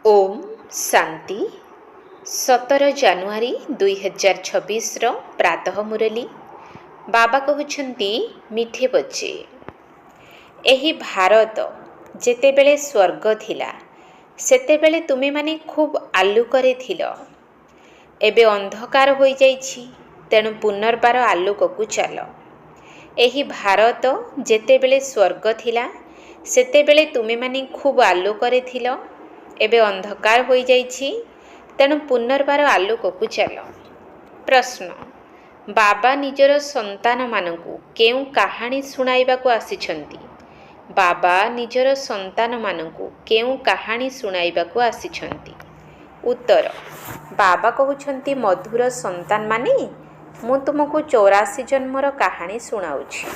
ओम शांति 17 ଜାନୁଆରୀ 2026 प्रातः मुरली बाबा कहउछंती मिठे बच्चे एही भारत जेतेबेले स्वर्ग थिला सेतेबेले तुमे माने खूब आलुकरे थिल। एबे अंधकार होई जाइछि तेणु पुनर्बार आलोककु चल। एही भारत जेतेबेले स्वर्ग थिला सेतेबेले तुमे माने खूब आलोकरे थिल। एबे अंधकार होई जाइछि तेणु पुनर्बार आलोककु चल। प्रश्न बाबा निजर संतान मानकु केउ कहानी सुनाइबाकु आसिछंती? बाबा निजर संतान मानकु केउ कहानी सुनाइबाकु आसिछंती? उत्तर बाबा कहउछंती मधुर संतान माने मु तुमको 84 जन्मर कहानी सुनाउछि।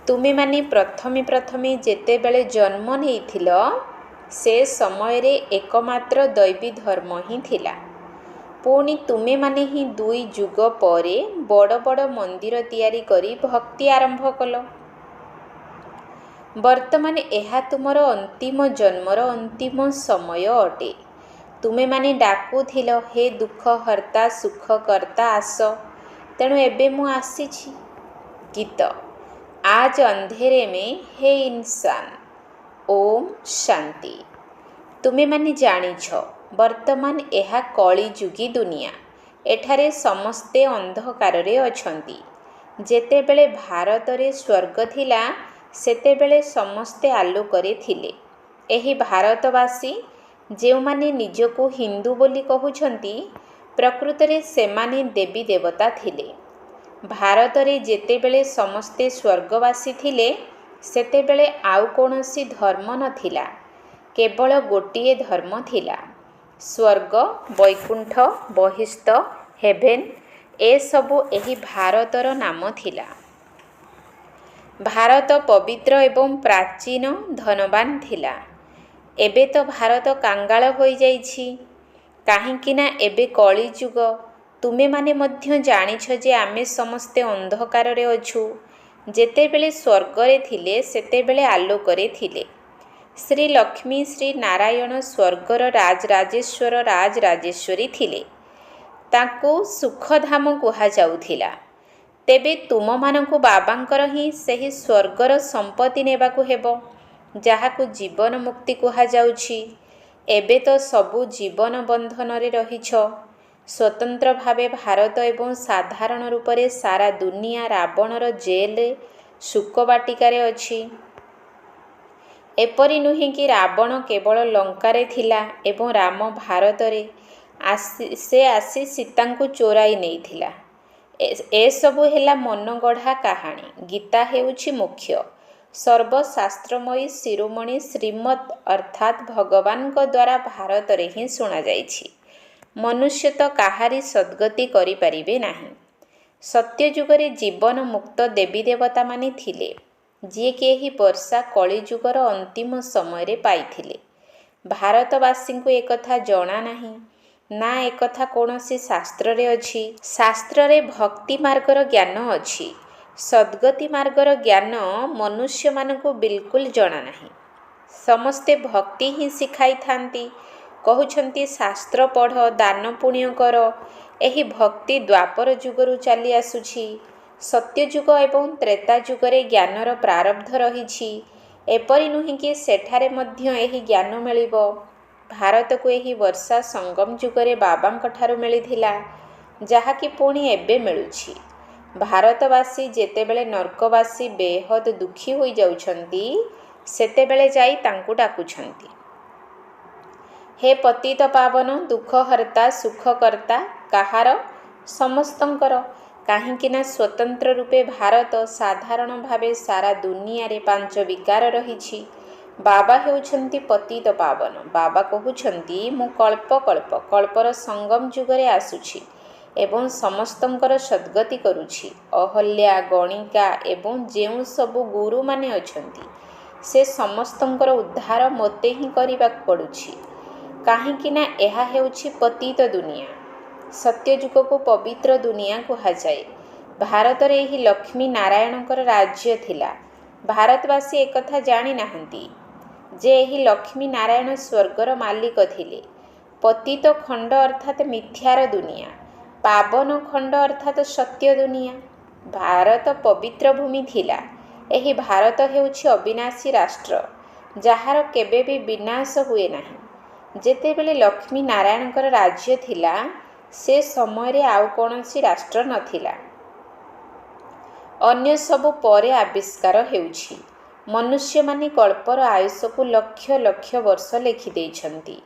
तुमे माने प्रथमे जेतेबेले जन्म नेइथिल से समय रे एकमात्र दैवी धर्म ही थिला। पुणी तुमे माने ही 2 जुग परे बड़ बड़ मंदिर तैयारी करी भक्ति आरंभ कल। वर्तमान एहा तुमर अंतिम जन्मर अंतिम समय अटे। तुमे माने डाकुथिल हे दुख हर्ता सुख कर्ता आस, तेणु एबे मु आसीछि। गीत आज अंधेरे में हे इंसान। ओम शांति। तुमे माने जानिछ वर्तमान एहा कली जुगी दुनिया। एठारे समस्ते अंधकार रे अछंती। जेतेबेले भारत रे स्वर्ग थिला सेतेबेले समस्ते आलोकरे थिले। एही भारतवासी जेउ माने निजको हिंदू बोली कहउछंती प्रकृत रे सेमाने देवी देवता थिले। भारत रे जेतेबेले समस्ते स्वर्गवासी थिले सेतेबेले आउ कोनोसी धर्म नथिला, केवल गोटिए धर्म थिला। स्वर्ग वैकुंठ बहिस्थ हेभेन ए सबु एही भारतर नाम थिला। भारत पवित्र एवं प्राचीन धनवान थिला। एबे तो भारत कांगाल होई जाइछि, काहेकिना एबे कली जुग। तुमे माने मध्य जानिछ जे आमे समस्ते अंधकार रे अछु। जेतेबेले स्वर्ग रे थिले सेतेबेले आलोकरे थिले। श्री लक्ष्मी श्री नारायण स्वर्गर राजराजेश्वर राजराजेश्वरी थिले। ताकू सुखधाम कुहा जाउथिला। तेबे तुम मानकु बाबांकर ही सही स्वर्गर संपत्ति नेबाकु हेबो, जाहाकु जीवन मुक्ति कुहा जाउछि। एबे तो सबु जीवन बंधन रे रहिछ। स्वतंत्र भावे भारत एवं साधारण रूप रे सारा दुनिया रावणर जेल सुकबाटिकारे अछि। एपरि नुहे कि रावण केवल लंकारे थिला एवं राम भारत रे से आसी सीतांकु चोराई नेइथिला। ए सबु हेला मनगढ़ा कहानी। गीता हेउछि मुख्य सर्वशास्त्रमयी शिरोमणि श्रीमद अर्थात भगवान को द्वारा भारत रे ही सुना जाइछि। मनुष्य तो काहारी सद्गति करि परिबे नाही। सत्य जुगरे जीवन मुक्त देवी देवता माने थिले, जे कि एही वर्षा कली जुगर अंतिम समय रे पाइथिले। भारतवासी को एकथा जणा नाही, ना एकथा कोनोसी शास्त्र रे अछि। शास्त्र रे भक्ति मार्गर ज्ञान अछि, सद्गति मार्गर ज्ञान मनुष्य मानकु बिल्कुल जणा नाही। समस्ते भक्ति ही सिखाई थांती। कहउछंती शास्त्र पढ़ दान पुण्य कर। एही भक्ति द्वापर जुगरु चली आसुछि। सत्य जुग एवं त्रेता जुगरे ज्ञानर प्रारब्ध रहिछि। एपरि नुहे कि सेठारे मध्य एही ज्ञान मिलिबो। भारत को एही वर्षा संगम जुगरे बाबांक ठारु मिलिथिला, जाहा कि पुणी एबे मिलुछि। भारतवासी जेतेबेले नरकवासी बेहद दुखी होई जाउछंती सेतेबेले जाई तांकु डाकुछंती, हे पतित पावन दुख हर्ता सुख कर्ता काहार? समस्तंकर। काहेकिना स्वतंत्र रूपे भारत साधारण भावे सारा दुनिया रे 5 विकार रहिछि। बाबा हेउछंती पतित पावन। बाबा कहउछंती मु कल्प कल्प कल्पर संगम जुगरे आसुछि एवं समस्तंकर सद्गति करुछि। अहल्या गणिका एवं जेउ सबु गुरु माने अछंती से समस्तंकर उद्धार मते ही करिबा पडुछि। काहेकिना एहा हेउछि पतित दुनिया। सत्य जुग को पवित्र दुनिया कुहा जाए। भारत रे ही लक्ष्मी नारायणकर राज्य थिला। भारतवासी एकथा जानि नाहंती। ଯେ ଏହି ଲକ୍ଷ୍ମୀ ନାରାୟଣ ସ୍ୱର୍ଗର ମାଲିକ ଥିଲେ। ପତିତ ଖଣ୍ଡ ଅର୍ଥାତ୍ ମିଥ୍ୟାର ଦୁନିଆ, ପାବନ ଖଣ୍ଡ ଅର୍ଥାତ୍ ସତ୍ୟ ଦୁନିଆ। ଭାରତ ପବିତ୍ର ଭୂମି ଥିଲା। ଏହି ଭାରତ ହେଉଛି ଅବିନାଶୀ ରାଷ୍ଟ୍ର, ଯାହାର କେବେ ବି ବିନାଶ ହୁଏ ନାହିଁ। ଯେତେବେଳେ ଲକ୍ଷ୍ମୀ ନାରାୟଣଙ୍କର ରାଜ୍ୟ ଥିଲା, ସେ ସମୟରେ ଆଉ କୌଣସି ରାଷ୍ଟ୍ର ନଥିଲା। ଅନ୍ୟ ସବୁ ପରେ ଆବିଷ୍କାର ହେଉଛି। ମନୁଷ୍ୟମାନେ କଳ୍ପର ଆୟୁଷକୁ ଲକ୍ଷ ଲକ୍ଷ ବର୍ଷ ଲେଖିଦେଇଛନ୍ତି।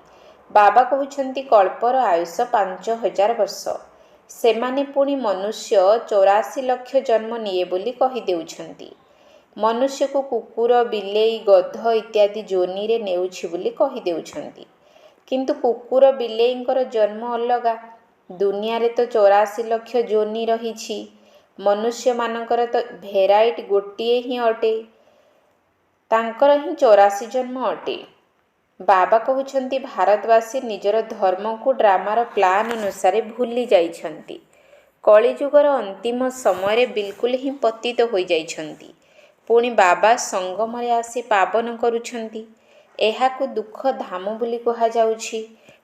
ବାବା କହୁଛନ୍ତି କଳ୍ପର ଆୟୁଷ 5000 ବର୍ଷ। ସେମାନେ ପୁଣି ମନୁଷ୍ୟ 84 ଲକ୍ଷ ଜନ୍ମ ନିଏ ବୋଲି କହିଦେଉଛନ୍ତି। ମନୁଷ୍ୟକୁ କୁକୁର, ବିଲେଇ, ଗଧ ଇତ୍ୟାଦି ଯୋନିରେ ନେଉଛି ବୋଲି କହିଦେଉଛନ୍ତି। କିନ୍ତୁ କୁକୁର ବିଲେଇଙ୍କର ଜନ୍ମ ଅଲଗା। ଦୁନିଆରେ ତ 84 ଲକ୍ଷ ଯୋନି ରହିଛି। ମନୁଷ୍ୟମାନଙ୍କର ତ ଭେରାଇଟି ଗୋଟିଏ ହିଁ ଅଟେ, ତାଙ୍କର ହିଁ 84 ଜନ୍ମ ଅଟେ। ବାବା କହୁଛନ୍ତି ଭାରତବାସୀ ନିଜର ଧର୍ମକୁ ଡ୍ରାମାର ପ୍ଲାନ୍ ଅନୁସାରେ ଭୁଲି ଯାଇଛନ୍ତି। କଳିଯୁଗର ଅନ୍ତିମ ସମୟରେ ବିଲକୁଲ ହିଁ ପତିତ ହୋଇଯାଇଛନ୍ତି। ପୁଣି ବାବା ସଙ୍ଗମରେ ଆସି ପାବନ କରୁଛନ୍ତି। ଏହାକୁ ଦୁଃଖ ଧାମ ବୋଲି କୁହାଯାଉଛି।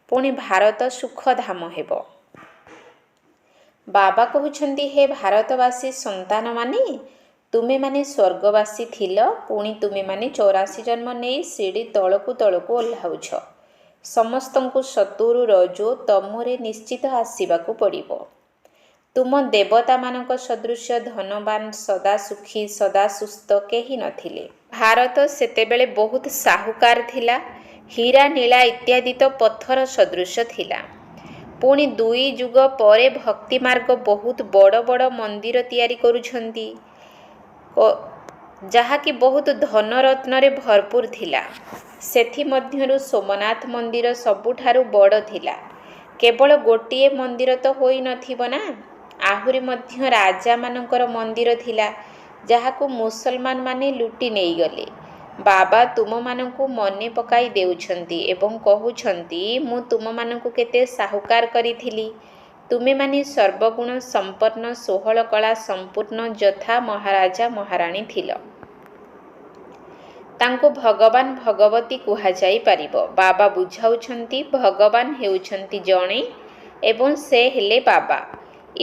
ପୁଣି ଭାରତ ସୁଖ ଧାମ ହେବ। ବାବା କହୁଛନ୍ତି ହେ ଭାରତବାସୀ ସନ୍ତାନମାନେ, ତୁମେମାନେ ସ୍ୱର୍ଗବାସୀ ଥିଲ, ପୁଣି ତୁମେମାନେ 84 ଜନ୍ମ ନେଇ ସିଡ଼ି ତଳକୁ ତଳକୁ ଓହ୍ଲାଉଛ। ସମସ୍ତଙ୍କୁ ସତୁରୁ ରଜୋ ତମୋରେ ନିଶ୍ଚିତ ଆସିବାକୁ ପଡ଼ିବ। ତୁମ ଦେବତାମାନଙ୍କ ସଦୃଶ ଧନବାନ, ସଦା ସୁଖୀ, ସଦା ସୁସ୍ଥ କେହି ନଥିଲେ। ଭାରତ ସେତେବେଳେ ବହୁତ ସାହୁକାର ଥିଲା। ହୀରା, ନୀଳା ଇତ୍ୟାଦି ତ ପଥର ସଦୃଶ ଥିଲା। ପୁଣି 2 ଯୁଗ ପରେ ଭକ୍ତି ମାର୍ଗ ବହୁତ ବଡ଼ ବଡ଼ ମନ୍ଦିର ତିଆରି କରୁଛନ୍ତି, ଯାହାକି ବହୁତ ଧନରତ୍ନରେ ଭରପୁର ଥିଲା। ସେଥିମଧ୍ୟରୁ ସୋମନାଥ ମନ୍ଦିର ସବୁଠାରୁ ବଡ଼ ଥିଲା। କେବଳ ଗୋଟିଏ ମନ୍ଦିର ତ ହୋଇନଥିବ ନା, ଆହୁରି ମଧ୍ୟ ରାଜାମାନଙ୍କର ମନ୍ଦିର ଥିଲା, ଯାହାକୁ ମୁସଲମାନମାନେ ଲୁଟି ନେଇଗଲେ। ବାବା ତୁମମାନଙ୍କୁ ମନେ ପକାଇ ଦେଉଛନ୍ତି ଏବଂ କହୁଛନ୍ତି ମୁଁ ତୁମମାନଙ୍କୁ କେତେ ସାହୁକାର କରିଥିଲି। ତୁମେମାନେ ସର୍ବଗୁଣ ସମ୍ପନ୍ନ, 16 କଳା ସମ୍ପୂର୍ଣ୍ଣ ଯଥା ମହାରାଜା ମହାରାଣୀ ଥିଲ। ତାଙ୍କୁ ଭଗବାନ ଭଗବତୀ କୁହାଯାଇପାରିବ। ବାବା ବୁଝାଉଛନ୍ତି ଭଗବାନ ହେଉଛନ୍ତି ଜଣେ ଏବଂ ସେ ହେଲେ ବାବା।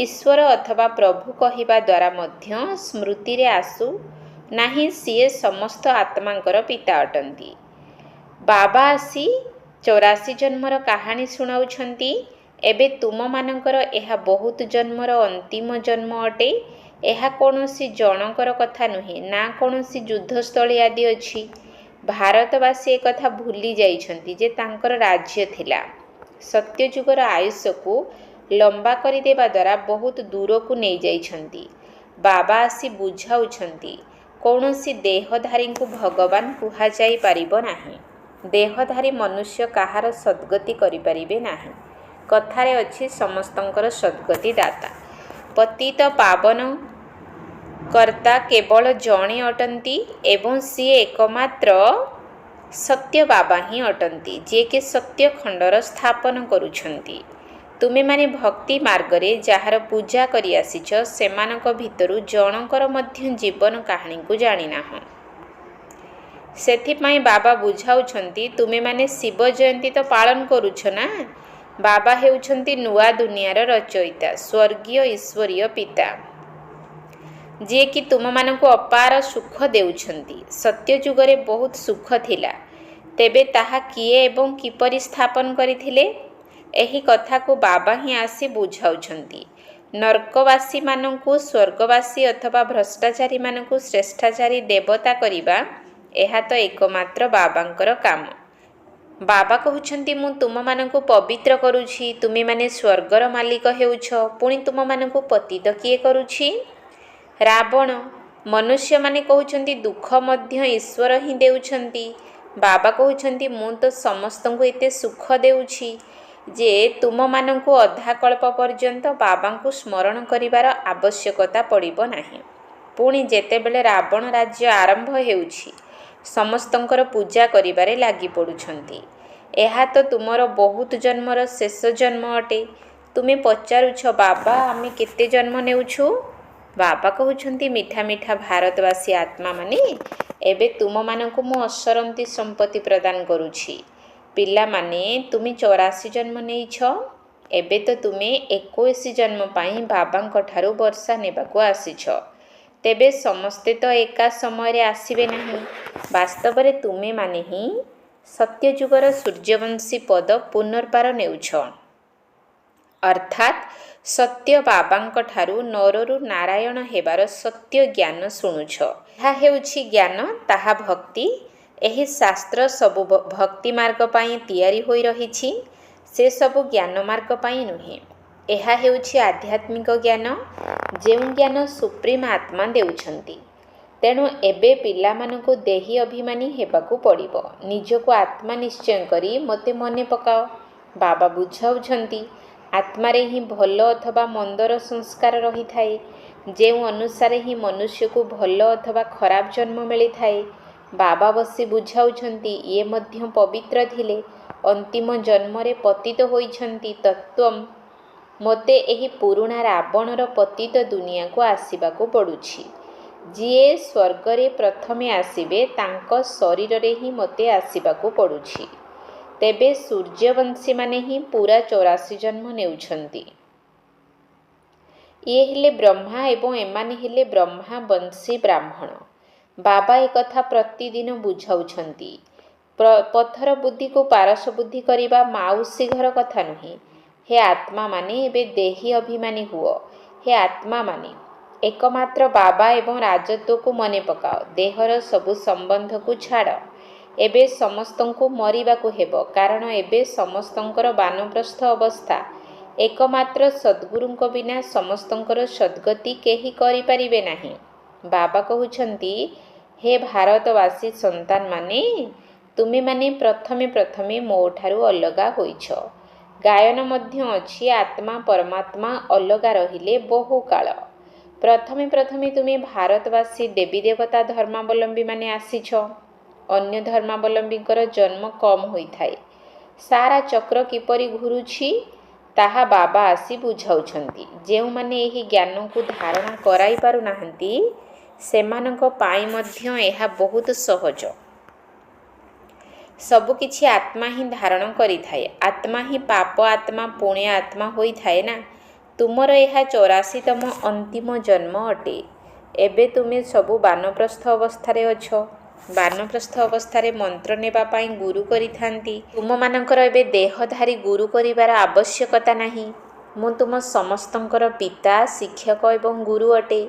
ଈଶ୍ୱର ଅଥବା ପ୍ରଭୁ କହିବା ଦ୍ୱାରା ମଧ୍ୟ ସ୍ମୃତିରେ ଆସୁ ନାହିଁ, ସିଏ ସମସ୍ତ ଆତ୍ମାଙ୍କର ପିତା ଅଟନ୍ତି। ବାବା ଆସି 84 ଜନ୍ମର କାହାଣୀ ଶୁଣାଉଛନ୍ତି। ଏବେ ତୁମମାନଙ୍କର ଏହା ବହୁତ ଜନ୍ମର ଅନ୍ତିମ ଜନ୍ମ ଅଟେ। ଏହା କୌଣସି ଜଣଙ୍କର କଥା ନୁହେଁ, ନା କୌଣସି ଯୁଦ୍ଧସ୍ଥଳୀ ଆଦି ଅଛି। ଭାରତବାସୀ ଏକଥା ଭୁଲି ଯାଇଛନ୍ତି ଯେ ତାଙ୍କର ରାଜ୍ୟ ଥିଲା। ସତ୍ୟଯୁଗର ଆୟୁଷକୁ ଲମ୍ବା କରିଦେବା ଦ୍ୱାରା ବହୁତ ଦୂରକୁ ନେଇଯାଇଛନ୍ତି। ବାବା ଆସି ବୁଝାଉଛନ୍ତି କୌଣସି ଦେହଧାରୀଙ୍କୁ ଭଗବାନ କୁହାଯାଇପାରିବ ନାହିଁ। ଦେହଧାରୀ ମନୁଷ୍ୟ କାହାର ସଦ୍ଗତି କରିପାରିବେ ନାହିଁ। କଥାରେ ଅଛି ସମସ୍ତଙ୍କର ସଦ୍ଗତି ଦାତା। ପତିତ ପାବନ କର୍ତ୍ତା କେବଳ ଜଣେ ଅଟନ୍ତି ଏବଂ ସିଏ ଏକମାତ୍ର ସତ୍ୟ ବାବା ହିଁ ଅଟନ୍ତି, ଯିଏକି ସତ୍ୟ ଖଣ୍ଡର ସ୍ଥାପନ କରୁଛନ୍ତି। ତୁମେମାନେ ଭକ୍ତି ମାର୍ଗରେ ଯାହାର ପୂଜା କରି ଆସିଛ, ସେମାନଙ୍କ ଭିତରୁ ଜଣଙ୍କର ମଧ୍ୟ ଜୀବନ କାହାଣୀକୁ ଜାଣିନାହଁ। ସେଥିପାଇଁ ବାବା ବୁଝାଉଛନ୍ତି ତୁମେମାନେ ଶିବ ଜୟନ୍ତୀ ତ ପାଳନ କରୁଛ ନା। ବାବା ହେଉଛନ୍ତି ନୂଆ ଦୁନିଆର ରଚୟିତା, ସ୍ୱର୍ଗୀୟ ଈଶ୍ୱରୀୟ ପିତା, ଯିଏକି ତୁମମାନଙ୍କୁ ଅପାର ସୁଖ ଦେଉଛନ୍ତି। ସତ୍ୟଯୁଗରେ ବହୁତ ସୁଖ ଥିଲା। ତେବେ ତାହା କିଏ ଏବଂ କିପରି ସ୍ଥାପନ କରିଥିଲେ? ଏହି କଥାକୁ ବାବା ହିଁ ଆସି ବୁଝାଉଛନ୍ତି। ନର୍କବାସୀମାନଙ୍କୁ ସ୍ୱର୍ଗବାସୀ ଅଥବା ଭ୍ରଷ୍ଟାଚାରୀମାନଙ୍କୁ ଶ୍ରେଷ୍ଠାଚାରୀ ଦେବତା କରିବା, ଏହା ତ ଏକମାତ୍ର ବାବାଙ୍କର କାମ। ବାବା କହୁଛନ୍ତି ମୁଁ ତୁମମାନଙ୍କୁ ପବିତ୍ର କରୁଛି, ତୁମେମାନେ ସ୍ୱର୍ଗର ମାଲିକ ହେଉଛ। ପୁଣି ତୁମମାନଙ୍କୁ ପତିତ କିଏ କରୁଛି? ରାବଣ। ମନୁଷ୍ୟମାନେ କହୁଛନ୍ତି ଦୁଃଖ ମଧ୍ୟ ଈଶ୍ୱର ହିଁ ଦେଉଛନ୍ତି। ବାବା କହୁଛନ୍ତି ମୁଁ ତ ସମସ୍ତଙ୍କୁ ଏତେ ସୁଖ ଦେଉଛି ଯେ ତୁମମାନଙ୍କୁ ଅଧାକଳ୍ପ ପର୍ଯ୍ୟନ୍ତ ବାବାଙ୍କୁ ସ୍ମରଣ କରିବାର ଆବଶ୍ୟକତା ପଡ଼ିବ ନାହିଁ। ପୁଣି ଯେତେବେଳେ ରାବଣ ରାଜ୍ୟ ଆରମ୍ଭ ହେଉଛି, ସମସ୍ତଙ୍କର ପୂଜା କରିବାରେ ଲାଗି ପଡ଼ୁଛନ୍ତି। ଏହା ତ ତୁମର ବହୁତ ଜନ୍ମର ଶେଷ ଜନ୍ମ ଅଟେ। ତୁମେ ପଚାରୁଛ ବାବା ଆମେ କେତେ ଜନ୍ମ ନେଉଛୁ? ବାବା କହୁଛନ୍ତି ମିଠା ମିଠା ଭାରତବାସୀ ଆତ୍ମାମାନେ, ଏବେ ତୁମମାନଙ୍କୁ ମୁଁ ଅସରନ୍ତି ସମ୍ପତ୍ତି ପ୍ରଦାନ କରୁଛି। ପିଲାମାନେ, ତୁମେ 84 ଜନ୍ମ ନେଇଛ। ଏବେ ତ ତୁମେ 21 ଜନ୍ମ ପାଇଁ ବାବାଙ୍କ ଠାରୁ ବର୍ଷା ନେବାକୁ ଆସିଛ। ତେବେ ସମସ୍ତେ ତ ଏକା ସମୟରେ ଆସିବେ ନାହିଁ। ବାସ୍ତବରେ ତୁମେମାନେ ହିଁ ସତ୍ୟଯୁଗର ସୂର୍ଯ୍ୟବଂଶୀ ପଦ ପୁନର୍ବାର ନେଉଛ, ଅର୍ଥାତ୍ ସତ୍ୟ ବାବାଙ୍କ ଠାରୁ ନରରୁ ନାରାୟଣ ହେବାର ସତ୍ୟ ଜ୍ଞାନ ଶୁଣୁଛ। ଏହା ହେଉଛି ଜ୍ଞାନ, ତାହା ଭକ୍ତି। ଏହି ଶାସ୍ତ୍ର ସବୁ ଭକ୍ତି ମାର୍ଗ ପାଇଁ ତିଆରି ହୋଇ ରହିଛି, ସେସବୁ ଜ୍ଞାନ ମାର୍ଗ ପାଇଁ ନୁହେଁ। ଏହା ହେଉଛି ଆଧ୍ୟାତ୍ମିକ ଜ୍ଞାନ, ଯେଉଁ ଜ୍ଞାନ ସୁପ୍ରିମ ଆତ୍ମା ଦେଉଛନ୍ତି। ତେଣୁ ଏବେ ପିଲାମାନଙ୍କୁ ଦେହୀ ଅଭିମାନୀ ହେବାକୁ ପଡ଼ିବ। ନିଜକୁ ଆତ୍ମା ନିଶ୍ଚୟ କରି ମୋତେ ମନେ ପକାଅ। ବାବା ବୁଝାଉଛନ୍ତି, ଆତ୍ମାରେ ହିଁ ଭଲ ଅଥବା ମନ୍ଦର ସଂସ୍କାର ରହିଥାଏ, ଯେଉଁ ଅନୁସାରେ ହିଁ ମନୁଷ୍ୟକୁ ଭଲ ଅଥବା ଖରାପ ଜନ୍ମ ମିଳିଥାଏ। ବାବା ବସି ବୁଝାଉଛନ୍ତି, ଇଏ ମଧ୍ୟ ପବିତ୍ର ଥିଲେ, ଅନ୍ତିମ ଜନ୍ମରେ ପତିତ ହୋଇଛନ୍ତି। ତତ୍ତ୍ୱମ୍, ମୋତେ ଏହି ପୁରୁଣା ରାବଣର ପତିତ ଦୁନିଆକୁ ଆସିବାକୁ ପଡ଼ୁଛି। ଯିଏ ସ୍ୱର୍ଗରେ ପ୍ରଥମେ ଆସିବେ, ତାଙ୍କ ଶରୀରରେ ହିଁ ମୋତେ ଆସିବାକୁ ପଡ଼ୁଛି। ତେବେ ସୂର୍ଯ୍ୟବଂଶୀମାନେ ହିଁ ପୂରା 84 ଜନ୍ମ ନେଉଛନ୍ତି। ଇଏ ହେଲେ ବ୍ରହ୍ମା ଏବଂ ଏମାନେ ହେଲେ ବ୍ରହ୍ମା ବଂଶୀ ବ୍ରାହ୍ମଣ। ବାବା ଏକଥା ପ୍ରତିଦିନ ବୁଝାଉଛନ୍ତି। ପଥର ବୁଦ୍ଧିକୁ ପାରସ ବୁଦ୍ଧି କରିବା ମାଉସୀ ଘର କଥା ନୁହେଁ। ହେ ଆତ୍ମାମାନେ, ଏବେ ଦେହୀ ଅଭିମାନୀ ହୁଅ। ହେ ଆତ୍ମାମାନେ, ଏକମାତ୍ର ବାବା ଏବଂ ରାଜତ୍ୱକୁ ମନେ ପକାଅ। ଦେହର ସବୁ ସମ୍ବନ୍ଧକୁ ଛାଡ଼। ଏବେ ସମସ୍ତଙ୍କୁ ମରିବାକୁ ହେବ, କାରଣ ଏବେ ସମସ୍ତଙ୍କର ବାନପ୍ରସ୍ଥ ଅବସ୍ଥା। ଏକମାତ୍ର ସଦ୍ଗୁରୁଙ୍କ ବିନା ସମସ୍ତଙ୍କର ସଦ୍ଗତି କେହି କରିପାରିବେ ନାହିଁ। ବାବା କହୁଛନ୍ତି, ହେ ଭାରତବାସୀ ସନ୍ତାନମାନେ, ତୁମେମାନେ ପ୍ରଥମେ ପ୍ରଥମେ ମୋ ଠାରୁ ଅଲଗା ହୋଇଛ। ଗାୟନ ମଧ୍ୟ ଅଛି, ଆତ୍ମା ପରମାତ୍ମା ଅଲଗା ରହିଲେ ବହୁ କାଳ। ପ୍ରଥମେ ପ୍ରଥମେ ତୁମେ ଭାରତବାସୀ ଦେବୀ ଦେବତା ଧର୍ମାବଲମ୍ବୀମାନେ ଆସିଛ। ଅନ୍ୟ ଧର୍ମାବଲମ୍ବୀଙ୍କର ଜନ୍ମ କମ୍ ହୋଇଥାଏ। ସାରା ଚକ୍ର କିପରି ଘୁରୁଛି, ତାହା ବାବା ଆସି ବୁଝାଉଛନ୍ତି। ଯେଉଁମାନେ ଏହି ଜ୍ଞାନକୁ ଧାରଣା କରାଇ ପାରୁନାହାନ୍ତି, ସେମାନଙ୍କ ପାଇଁ ମଧ୍ୟ ଏହା ବହୁତ ସହଜ। ସବୁକିଛି ଆତ୍ମା ହିଁ ଧାରଣ କରିଥାଏ। ଆତ୍ମା ହିଁ ପାପ ଆତ୍ମା, ପୁଣ୍ୟ ଆତ୍ମା ହୋଇଥାଏ ନା। ତୁମର ଏହା 84ତମ ଅନ୍ତିମ ଜନ୍ମ ଅଟେ। ଏବେ ତୁମେ ସବୁ ବାନପ୍ରସ୍ଥ ଅବସ୍ଥାରେ ଅଛ। ବାନପ୍ରସ୍ଥ ଅବସ୍ଥାରେ ମନ୍ତ୍ର ନେବା ପାଇଁ ଗୁରୁ କରିଥାନ୍ତି। ତୁମମାନଙ୍କର ଏବେ ଦେହଧାରୀ ଗୁରୁ କରିବାର ଆବଶ୍ୟକତା ନାହିଁ। ମୁଁ ତୁମ ସମସ୍ତଙ୍କର ପିତା, ଶିକ୍ଷକ ଏବଂ ଗୁରୁ ଅଟେ।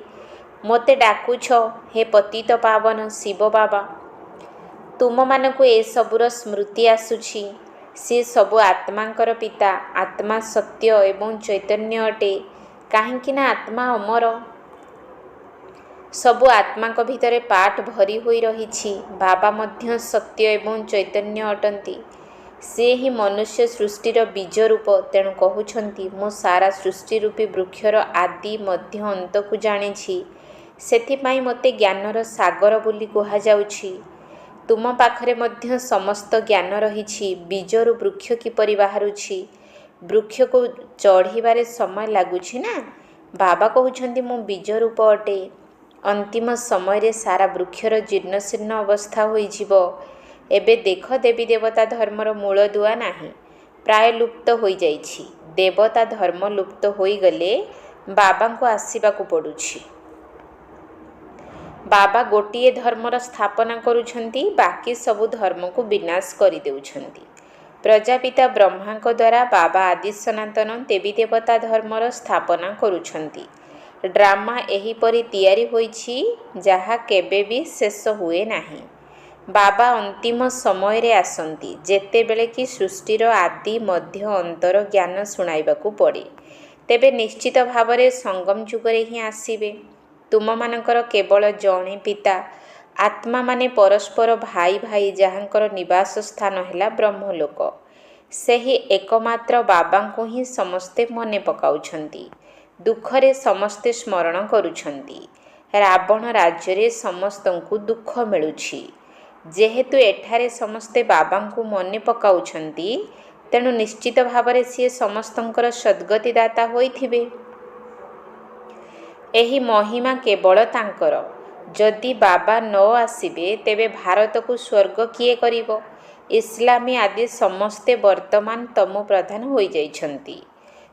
ମୋତେ ଡାକୁଛ, ହେ ପତିତ ପାବନ ଶିବ ବାବା। ତୁମମାନଙ୍କୁ ଏସବୁର ସ୍ମୃତି ଆସୁଛି। ସେ ସବୁ ଆତ୍ମାଙ୍କର ପିତା। ଆତ୍ମା ସତ୍ୟ ଏବଂ ଚୈତନ୍ୟ ଅଟେ, କାହିଁକିନା ଆତ୍ମା ଅମର। ସବୁ ଆତ୍ମାଙ୍କ ଭିତରେ ପାଠ ଭରି ହୋଇ ରହିଛି। ବାବା ମଧ୍ୟ ସତ୍ୟ ଏବଂ ଚୈତନ୍ୟ ଅଟନ୍ତି। ସେ ହିଁ ମନୁଷ୍ୟ ସୃଷ୍ଟିର ବୀଜ ରୂପ। ତେଣୁ କହୁଛନ୍ତି, ମୁଁ ସାରା ସୃଷ୍ଟି ରୂପୀ ବୃକ୍ଷର ଆଦି ମଧ୍ୟ ଅନ୍ତକୁ ଜାଣିଛି। ସେଥିପାଇଁ ମୋତେ ଜ୍ଞାନର ସାଗର ବୋଲି କୁହାଯାଉଛି। ତୁମ ପାଖରେ ମଧ୍ୟ ସମସ୍ତ ଜ୍ଞାନ ରହିଛି। ବୀଜରୁ ବୃକ୍ଷ କିପରି ବାହାରୁଛି, ବୃକ୍ଷକୁ ଚଢ଼ିବାରେ ସମୟ ଲାଗୁଛି ନା। ବାବା କହୁଛନ୍ତି, ମୁଁ ବୀଜ ରୂପ ଅଟେ। ଅନ୍ତିମ ସମୟରେ ସାରା ବୃକ୍ଷର ଜୀର୍ଣ୍ଣଶୀର୍ଣ୍ଣ ଅବସ୍ଥା ହୋଇଯିବ। ଏବେ ଦେଖ, ଦେବୀ ଦେବତା ଧର୍ମର ମୂଳଦୁଆ ନାହିଁ, ପ୍ରାୟ ଲୁପ୍ତ ହୋଇଯାଇଛି। ଦେବତା ଧର୍ମ ଲୁପ୍ତ ହୋଇଗଲେ ବାବାଙ୍କୁ ଆସିବାକୁ ପଡ଼ୁଛି। ବାବା ଗୋଟିଏ ଧର୍ମର ସ୍ଥାପନା କରୁଛନ୍ତି, ବାକି ସବୁ ଧର୍ମକୁ ବିନାଶ କରିଦେଉଛନ୍ତି। ପ୍ରଜାପିତା ବ୍ରହ୍ମାଙ୍କ ଦ୍ୱାରା ବାବା ଆଦି ସନାତନ ଦେବୀ ଦେବତା ଧର୍ମର ସ୍ଥାପନା କରୁଛନ୍ତି। ଡ୍ରାମା ଏହିପରି ତିଆରି ହୋଇଛି, ଯାହା କେବେ ବି ଶେଷ ହୁଏ ନାହିଁ। ବାବା ଅନ୍ତିମ ସମୟରେ ଆସନ୍ତି, ଯେତେବେଳେ କି ସୃଷ୍ଟିର ଆଦି ମଧ୍ୟ ଅନ୍ତର ଜ୍ଞାନ ଶୁଣାଇବାକୁ ପଡ଼େ। ତେବେ ନିଶ୍ଚିତ ଭାବରେ ସଙ୍ଗମ ଯୁଗରେ ହିଁ ଆସିବେ। ତୁମମାନଙ୍କର କେବଳ ଜଣେ ପିତା। ଆତ୍ମାମାନେ ପରସ୍ପର ଭାଇ ଭାଇ, ଯାହାଙ୍କର ନିବାସ ସ୍ଥାନ ହେଲା ବ୍ରହ୍ମଲୋକ। ସେହି ଏକମାତ୍ର ବାବାଙ୍କୁ ହିଁ ସମସ୍ତେ ମନେ ପକାଉଛନ୍ତି। ଦୁଃଖରେ ସମସ୍ତେ ସ୍ମରଣ କରୁଛନ୍ତି। ରାବଣ ରାଜ୍ୟରେ ସମସ୍ତଙ୍କୁ ଦୁଃଖ ମିଳୁଛି। ଯେହେତୁ ଏଠାରେ ସମସ୍ତେ ବାବାଙ୍କୁ ମନେ ପକାଉଛନ୍ତି, ତେଣୁ ନିଶ୍ଚିତ ଭାବରେ ସିଏ ସମସ୍ତଙ୍କର ସଦ୍ଗତିଦାତା ହୋଇଥିବେ। ଏହି ମହିମା କେବଳ ତାଙ୍କର। ଯଦି ବାବା ନ ଆସିବେ ତେବେ ଭାରତକୁ ସ୍ୱର୍ଗ କିଏ କରିବ? ଇସଲାମୀ ଆଦି ସମସ୍ତେ ବର୍ତ୍ତମାନ ତମ ପ୍ରଧାନ ହୋଇଯାଇଛନ୍ତି।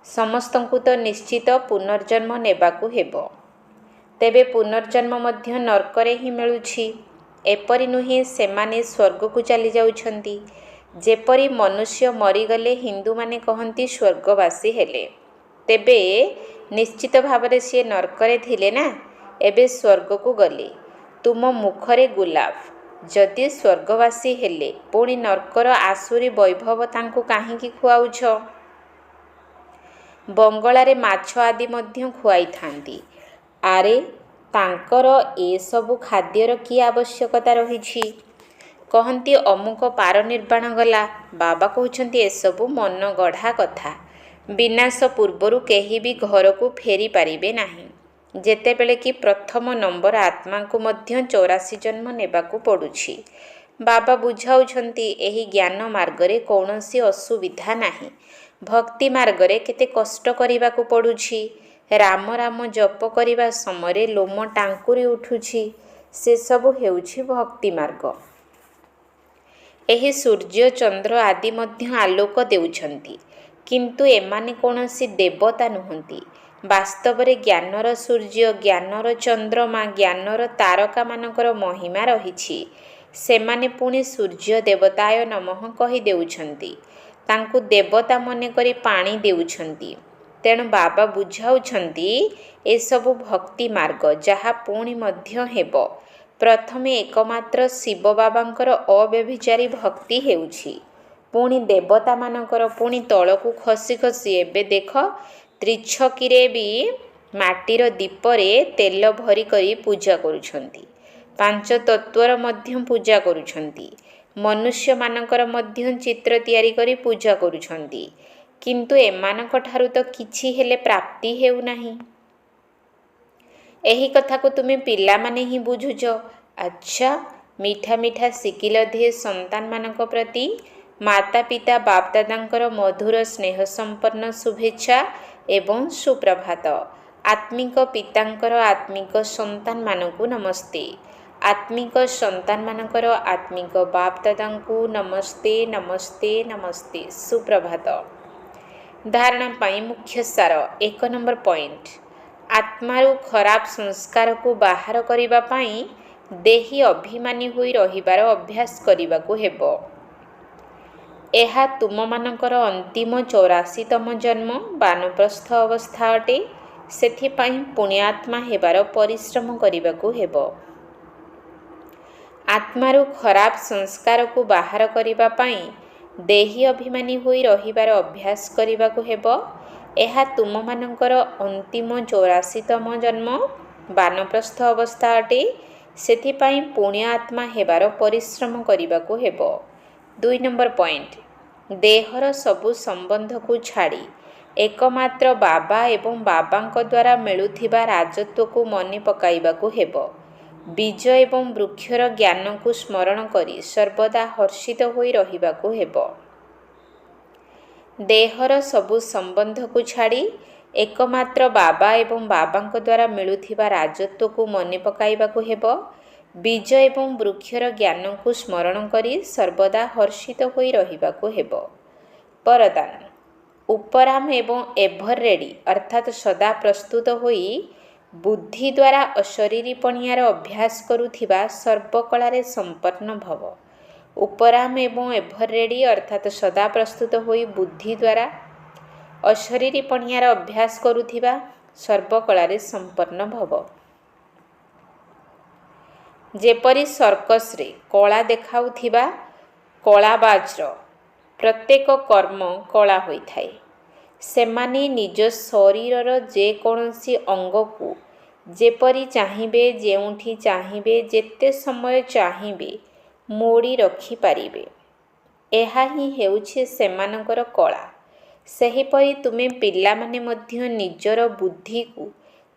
ସମସ୍ତଙ୍କୁ ତ ନିଶ୍ଚିତ ପୁନର୍ଜନ୍ମ ନେବାକୁ ହେବ। ତେବେ ପୁନର୍ଜନ୍ମ ମଧ୍ୟ ନର୍କରେ ହିଁ ମିଳୁଛି। ଏପରି ନୁହେଁ ସେମାନେ ସ୍ୱର୍ଗକୁ ଚାଲିଯାଉଛନ୍ତି। ଯେପରି ମନୁଷ୍ୟ ମରିଗଲେ ହିନ୍ଦୁମାନେ କହନ୍ତି ସ୍ୱର୍ଗବାସୀ ହେଲେ। ତେବେ ନିଶ୍ଚିତ ଭାବରେ ସିଏ ନର୍କରେ ଥିଲେ ନା, ଏବେ ସ୍ୱର୍ଗକୁ ଗଲେ। ତୁମ ମୁଖରେ ଗୁଲାବ। ଯଦି ସ୍ୱର୍ଗବାସୀ ହେଲେ ପୁଣି ନର୍କର ଆସୁରୀ ବୈଭବ ତାଙ୍କୁ କାହିଁକି ଖୁଆଉଛ? ବଙ୍ଗଳାରେ ମାଛ ଆଦି ମଧ୍ୟ ଖୁଆଇଥାନ୍ତି। ଆରେ ତାଙ୍କର ଏସବୁ ଖାଦ୍ୟର କି ଆବଶ୍ୟକତା ରହିଛି? କହନ୍ତି ଅମୁକ ପାରନିର୍ବାଣ ଗଲା। ବାବା କହୁଛନ୍ତି ଏସବୁ ମନଗଢ଼ା କଥା। ବିନାଶ ପୂର୍ବରୁ କେହି ବି ଘରକୁ ଫେରି ପାରିବେ ନାହିଁ। ଯେତେବେଳେ କି ପ୍ରଥମ ନମ୍ବର ଆତ୍ମାଙ୍କୁ ମଧ୍ୟ 84 ଜନ୍ମ ନେବାକୁ ପଡ଼ୁଛି। ବାବା ବୁଝାଉଛନ୍ତି ଏହି ଜ୍ଞାନ ମାର୍ଗରେ କୌଣସି ଅସୁବିଧା ନାହିଁ। ଭକ୍ତି ମାର୍ଗରେ କେତେ କଷ୍ଟ କରିବାକୁ ପଡ଼ୁଛି। ରାମ ରାମ ଜପ କରିବା ସମୟରେ ଲୋମ ଟାଙ୍କୁରି ଉଠୁଛି। ସେସବୁ ହେଉଛି ଭକ୍ତି ମାର୍ଗ। ଏହି ସୂର୍ଯ୍ୟ ଚନ୍ଦ୍ର ଆଦି ମଧ୍ୟ ଆଲୋକ ଦେଉଛନ୍ତି। କିନ୍ତୁ ଏମାନେ କୌଣସି ଦେବତା ନୁହନ୍ତି। ବାସ୍ତବରେ ଜ୍ଞାନର ସୂର୍ଯ୍ୟ, ଜ୍ଞାନର ଚନ୍ଦ୍ରମା, ଜ୍ଞାନର ତାରକାମାନଙ୍କର ମହିମା ରହିଛି। ସେମାନେ ପୁଣି ସୂର୍ଯ୍ୟ ଦେବତାୟ ନମଃ କହି ଦେଉଛନ୍ତି। ତାଙ୍କୁ ଦେବତା ମନେକରି ପାଣି ଦେଉଛନ୍ତି। ତେଣୁ ବାବା ବୁଝାଉଛନ୍ତି ଏସବୁ ଭକ୍ତି ମାର୍ଗ, ଯାହା ପୁଣି ମଧ୍ୟ ହେବ। ପ୍ରଥମେ ଏକମାତ୍ର ଶିବ ବାବାଙ୍କର ଅବ୍ୟଭିଚାରୀ ଭକ୍ତି ହେଉଛି। ପୁଣି ଦେବତାମାନଙ୍କର, ପୁଣି ତଳକୁ ଖସି ଖସି ଏବେ ଦେଖ ତ୍ରିଛକିରେ ବି ମାଟିର ଦୀପରେ ତେଲ ଭରି କରି ପୂଜା କରୁଛନ୍ତି। ପାଞ୍ଚ ତତ୍ତ୍ୱର ମଧ୍ୟ ପୂଜା କରୁଛନ୍ତି। ମନୁଷ୍ୟମାନଙ୍କର ମଧ୍ୟ ଚିତ୍ର ତିଆରି କରି ପୂଜା କରୁଛନ୍ତି। କିନ୍ତୁ ଏମାନଙ୍କ ଠାରୁ ତ କିଛି ହେଲେ ପ୍ରାପ୍ତି ହେଉନାହିଁ। ଏହି କଥାକୁ ତୁମେ ପିଲାମାନେ ହିଁ ବୁଝୁଛ। ଆଚ୍ଛା, ମିଠା ମିଠା ଶିକିଲ ଦିଏ ସନ୍ତାନମାନଙ୍କ ପ୍ରତି ମାତା ପିତା ବାପଦାଦାଙ୍କର ମଧୁର ସ୍ନେହ ସମ୍ପନ୍ନ ଶୁଭେଚ୍ଛା ଏବଂ ସୁପ୍ରଭାତ। ଆତ୍ମିକ ପିତାଙ୍କର ଆତ୍ମିକ ସନ୍ତାନମାନଙ୍କୁ ନମସ୍ତେ। ଆତ୍ମିକ ସନ୍ତାନମାନଙ୍କର ଆତ୍ମିକ ବାପଦାଦାଙ୍କୁ ନମସ୍ତେ ନମସ୍ତେ ନମସ୍ତେ, ସୁପ୍ରଭାତ। ଧାରଣା ପାଇଁ ମୁଖ୍ୟ ସାର। 1 ନମ୍ବର ପଏଣ୍ଟ। ଆତ୍ମାରୁ ଖରାପ ସଂସ୍କାରକୁ ବାହାର କରିବା ପାଇଁ ଦେହୀ ଅଭିମାନୀ ହୋଇ ରହିବାର ଅଭ୍ୟାସ କରିବାକୁ ହେବ। ଏହା ତୁମମାନଙ୍କର ଅନ୍ତିମ 84ତମ ଜନ୍ମ ବାନପ୍ରସ୍ଥ ଅବସ୍ଥା ଅଟେ। ସେଥିପାଇଁ ପୁଣ୍ୟାତ୍ମା ହେବାର ପରିଶ୍ରମ କରିବାକୁ ହେବ। ଆତ୍ମାରୁ ଖରାପ ସଂସ୍କାରକୁ ବାହାର କରିବା ପାଇଁ ଦେହୀ ଅଭିମାନୀ ହୋଇ ରହିବାର ଅଭ୍ୟାସ କରିବାକୁ ହେବ। ଏହା ତୁମମାନଙ୍କର ଅନ୍ତିମ 84ତମ ଜନ୍ମ ବାନପ୍ରସ୍ଥ ଅବସ୍ଥା ଅଟେ। ସେଥିପାଇଁ ପୁଣ୍ୟାତ୍ମା ହେବାର ପରିଶ୍ରମ କରିବାକୁ ହେବ। 2 ନମ୍ବର ପଏଣ୍ଟ। ଦେହର ସବୁ ସମ୍ବନ୍ଧକୁ ଛାଡ଼ି ଏକମାତ୍ର ବାବା ଏବଂ ବାବାଙ୍କ ଦ୍ୱାରା ମିଳୁଥିବା ରାଜତ୍ୱକୁ ମନେ ପକାଇବାକୁ ହେବ। ବୀଜ ଏବଂ ବୃକ୍ଷର ଜ୍ଞାନକୁ ସ୍ମରଣ କରି ସର୍ବଦା ହର୍ଷିତ ହୋଇ ରହିବାକୁ ହେବ। ଦେହର ସବୁ ସମ୍ବନ୍ଧକୁ ଛାଡ଼ି ଏକମାତ୍ର ବାବା ଏବଂ ବାବାଙ୍କ ଦ୍ୱାରା ମିଳୁଥିବା ରାଜତ୍ୱକୁ ମନେ ପକାଇବାକୁ ହେବ। ବୀଜ ଏବଂ ବୃକ୍ଷର ଜ୍ଞାନକୁ ସ୍ମରଣ କରି ସର୍ବଦା ହର୍ଷିତ ହୋଇ ରହିବାକୁ ହେବ। ବରଦାନ। ଉପରାମ ଏବଂ ଏଭର ରେଡି ଅର୍ଥାତ୍ ସଦା ପ୍ରସ୍ତୁତ ହୋଇ ବୁଦ୍ଧି ଦ୍ୱାରା ଅଶରୀରୀପଣିଆର ଅଭ୍ୟାସ କରୁଥିବା ସର୍ବକଳାରେ ସମ୍ପନ୍ନ ଭବ। ଉପରାମ ଏବଂ ଏଭର ରେଡି ଅର୍ଥାତ୍ ସଦା ପ୍ରସ୍ତୁତ ହୋଇ ବୁଦ୍ଧି ଦ୍ୱାରା ଅଶରୀରୀପଣିଆର ଅଭ୍ୟାସ କରୁଥିବା ସର୍ବକଳାରେ ସମ୍ପନ୍ନ ଭବ। ଯେପରି ସର୍କସରେ କଳା ଦେଖାଉଥିବା କଳାବାଜର ପ୍ରତ୍ୟେକ କର୍ମ କଳା ହୋଇଥାଏ। ସେମାନେ ନିଜ ଶରୀରର ଯେକୌଣସି ଅଙ୍ଗକୁ ଯେପରି ଚାହିଁବେ, ଯେଉଁଠି ଚାହିଁବେ, ଯେତେ ସମୟ ଚାହିଁବେ ମୋଡ଼ି ରଖିପାରିବେ। ଏହା ହିଁ ହେଉଛି ସେମାନଙ୍କର କଳା। ସେହିପରି ତୁମେ ପିଲାମାନେ ମଧ୍ୟ ନିଜର ବୁଦ୍ଧିକୁ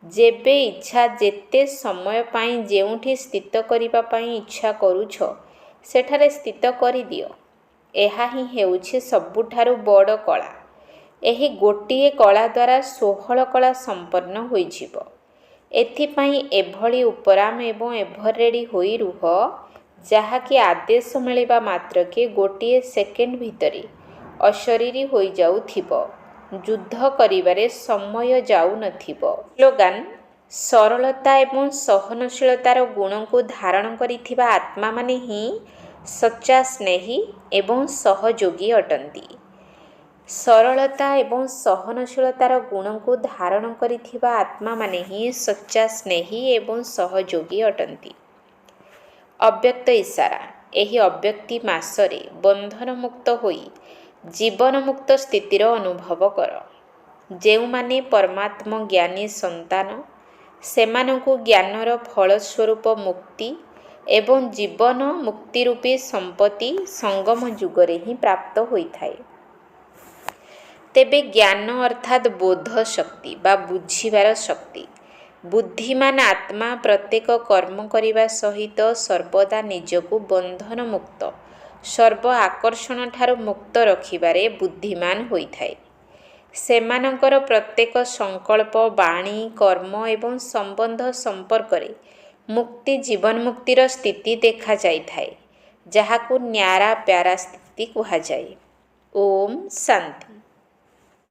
ଯେବେ ଇଚ୍ଛା, ଯେତେ ସମୟ ପାଇଁ ଯେଉଁଠି ସ୍ଥିତ କରିବା ପାଇଁ ଇଚ୍ଛା କରୁଛ ସେଠାରେ ସ୍ଥିତ କରିଦିଅ। ଏହା ହିଁ ହେଉଛି ସବୁଠାରୁ ବଡ଼ କଳା। ଏହି ଗୋଟିଏ କଳା ଦ୍ୱାରା 16 କଳା ସମ୍ପନ୍ନ ହୋଇଯିବ। ଏଥିପାଇଁ ଏଭଳି ଉପରାମ ଏବଂ ଏଭରେଡ଼ି ହୋଇ ରୁହ, ଯାହାକି ଆଦେଶ ମିଳିବା ମାତ୍ରକେ ଗୋଟିଏ ସେକେଣ୍ଡ ଭିତରେ ଅଶରୀରୀ ହୋଇଯାଉଥିବ, ଯୁଦ୍ଧ କରିବାରେ ସମୟ ଯାଉନଥିବ। ସ୍ଲୋଗାନ: ସରଳତା ଏବଂ ସହନଶୀଳତାର ଗୁଣକୁ ଧାରଣ କରିଥିବା ଆତ୍ମାମାନେ ହିଁ ସଚ୍ଚା ସ୍ନେହୀ ଏବଂ ସହଯୋଗୀ ଅଟନ୍ତି। ସରଳତା ଏବଂ ସହନଶୀଳତାର ଗୁଣକୁ ଧାରଣ କରିଥିବା ଆତ୍ମାମାନେ ହିଁ ସଚ୍ଚା ସ୍ନେହୀ ଏବଂ ସହଯୋଗୀ ଅଟନ୍ତି। ଅବ୍ୟକ୍ତ ଇସାରା: ଏହି ଅବ୍ୟକ୍ତି ମାସରେ ବନ୍ଧନମୁକ୍ତ ହୋଇ ଜୀବନମୁକ୍ତ ସ୍ଥିତିର ଅନୁଭବ କର। ଯେଉଁମାନେ ପରମାତ୍ମ ଜ୍ଞାନୀ ସନ୍ତାନ, ସେମାନଙ୍କୁ ଜ୍ଞାନର ଫଳସ୍ୱରୂପ ମୁକ୍ତି ଏବଂ ଜୀବନ ମୁକ୍ତିରୂପୀ ସମ୍ପତ୍ତି ସଙ୍ଗମ ଯୁଗରେ ହିଁ ପ୍ରାପ୍ତ ହୋଇଥାଏ। ତେବେ ଜ୍ଞାନ ଅର୍ଥାତ୍ ବୋଧ ଶକ୍ତି ବା ବୁଝିବାର ଶକ୍ତି। ବୁଦ୍ଧିମାନ ଆତ୍ମା ପ୍ରତ୍ୟେକ କର୍ମ କରିବା ସହିତ ସର୍ବଦା ନିଜକୁ ବନ୍ଧନମୁକ୍ତ, ସର୍ବ ଆକର୍ଷଣଠାରୁ ମୁକ୍ତ ରଖିବାରେ ବୁଦ୍ଧିମାନ ହୋଇଥାଏ। ସେମାନଙ୍କର ପ୍ରତ୍ୟେକ ସଂକଳ୍ପ, ବାଣୀ, କର୍ମ ଏବଂ ସମ୍ବନ୍ଧ ସମ୍ପର୍କରେ ମୁକ୍ତି ଜୀବନ୍ମୁକ୍ତିର ସ୍ଥିତି ଦେଖାଯାଇଥାଏ, ଯାହାକୁ ନ୍ୟାରା ପ୍ୟାରା ସ୍ଥିତି କୁହାଯାଏ। ଓମ୍ ଶାନ୍ତି।